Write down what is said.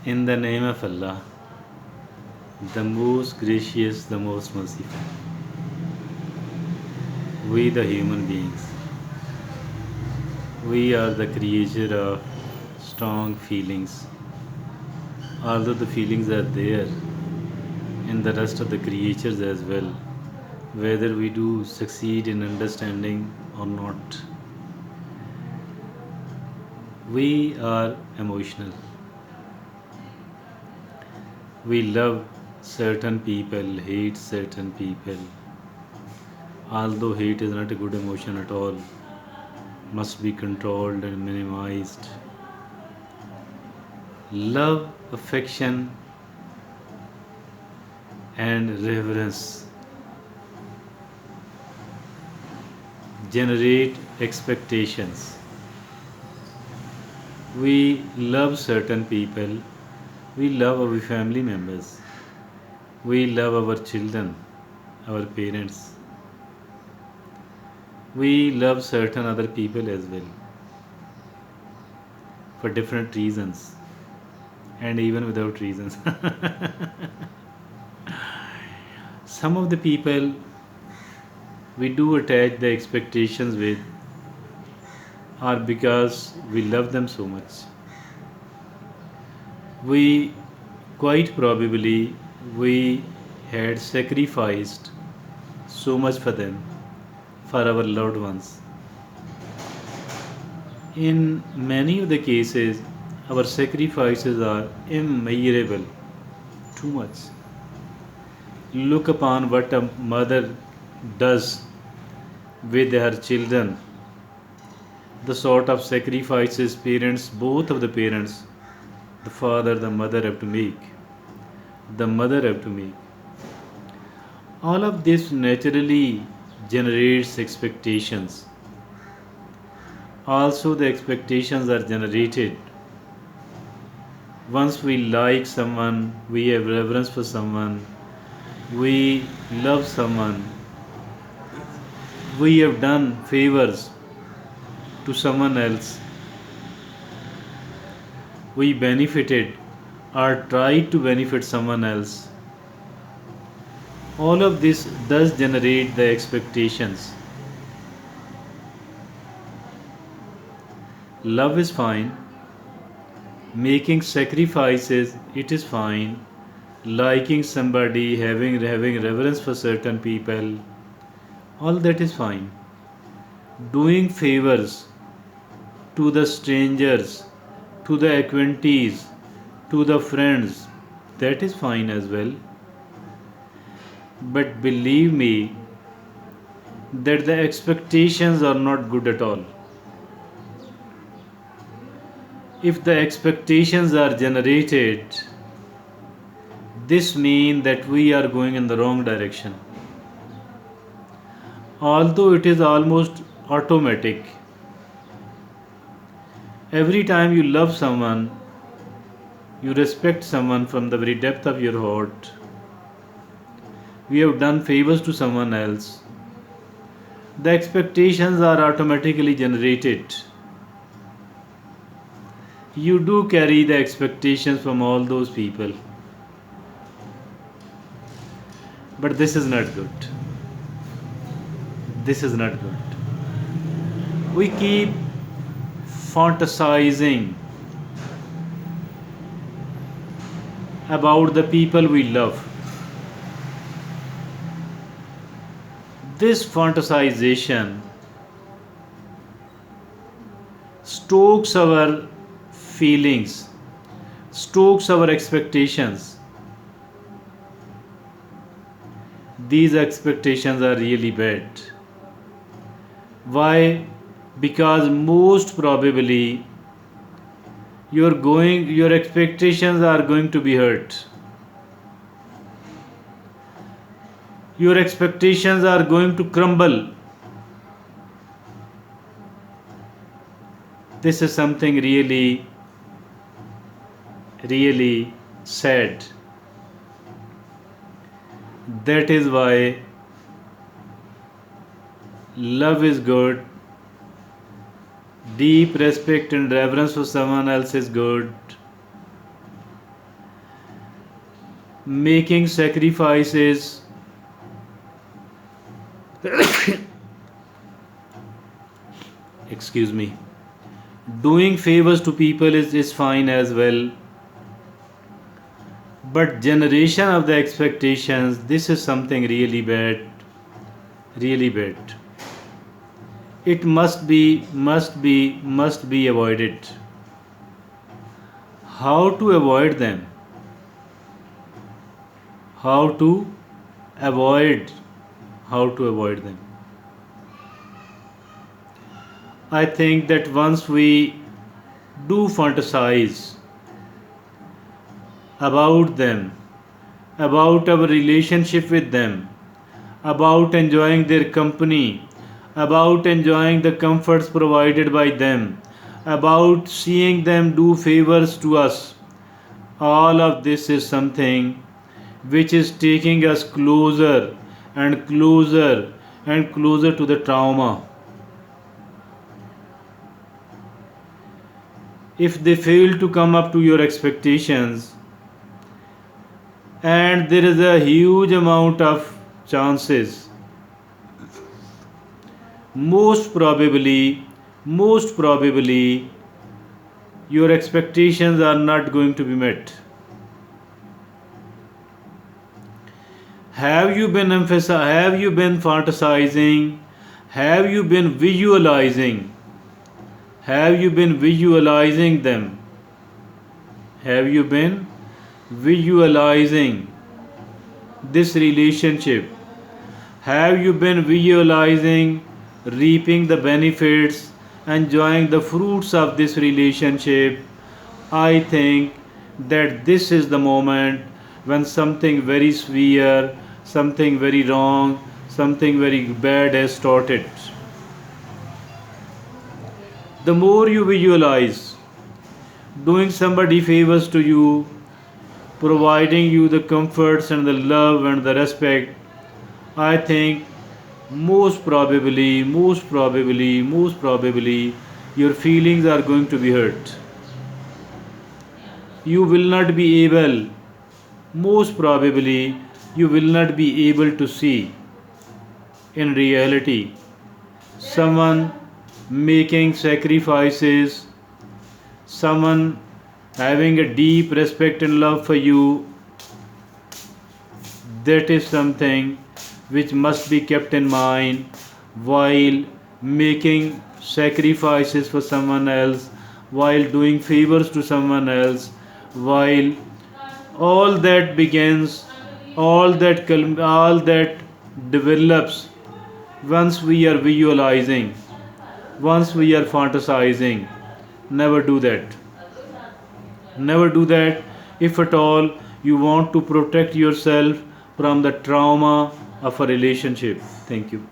In the name of Allah, the most gracious, the most merciful. We, the human beings, we are the creature of strong feelings. Although the feelings are there in the rest of the creatures as well, whether we do succeed in understanding or not, we are emotional. We love certain people, hate certain people. Although hate is not a good emotion at all, must be controlled and minimized. Love, affection, and reverence generate expectations. We love certain people, we love our family members, we love our children, our parents, we love certain other people as well for different reasons and even without reasons. Some of the people we do attach the expectations with are because we love them so much. We quite probably we had sacrificed so much for them, for our loved ones. In many of the cases, our sacrifices are immeasurable, too much. Look upon what a mother does with her children, the sort of sacrifices parents, both of the parents, the father, the mother have to make. The mother have to make. All of this naturally generates expectations. Also, the expectations are generated once we like someone, we have reverence for someone, we love someone, we have done favors to someone else, we benefited or tried to benefit someone else. All of this does generate the expectations. Love is fine, making sacrifices, it is fine, liking somebody, having reverence for certain people, all that is fine. Doing favors to the strangers, to the acquaintees, to the friends, that is fine as well. But believe me that the expectations are not good at all. If the expectations are generated, this means that we are going in the wrong direction. Although it is almost automatic, every time you love someone, you respect someone from the very depth of your heart, we have done favors to someone else, the expectations are automatically generated. You do carry the expectations from all those people. But this is not good. This is not good. We keep fantasizing about the people we love. This fantasization stokes our feelings, stokes our expectations. These expectations are really bad. Why? Because most probably your expectations are going to be hurt. Your expectations are going to crumble. This is something really, really sad. That is why love is good, deep respect and reverence for someone else is good, making sacrifices, excuse me, doing favors to people is fine as well. But generation of the expectations, this is something really bad, really bad. It must be avoided. How to avoid them? How to avoid? How to avoid them? I think that once we do fantasize about them, about our relationship with them, about enjoying their company, about enjoying the comforts provided by them, about seeing them do favors to us, all of this is something which is taking us closer and closer and closer to the trauma. If they fail to come up to your expectations, and there is a huge amount of chances, most probably your expectations are not going to be met. Have you been fantasizing? Have you been visualizing? Have you been visualizing them? Have you been visualizing this relationship? Have you been visualizing reaping the benefits, enjoying the fruits of this relationship? I think that this is the moment when something very severe, something very wrong, something very bad has started. The more you visualize doing somebody favors to you, providing you the comforts and the love and the respect, I think most probably, your feelings are going to be hurt. You will not be able, most probably, you will not be able to see in reality someone making sacrifices, someone having a deep respect and love for you. That is something which must be kept in mind while making sacrifices for someone else, while doing favors to someone else, while all that begins, all that develops once we are visualizing, once we are fantasizing. Never do that. Never do that if at all you want to protect yourself from the trauma of a relationship. Thank you.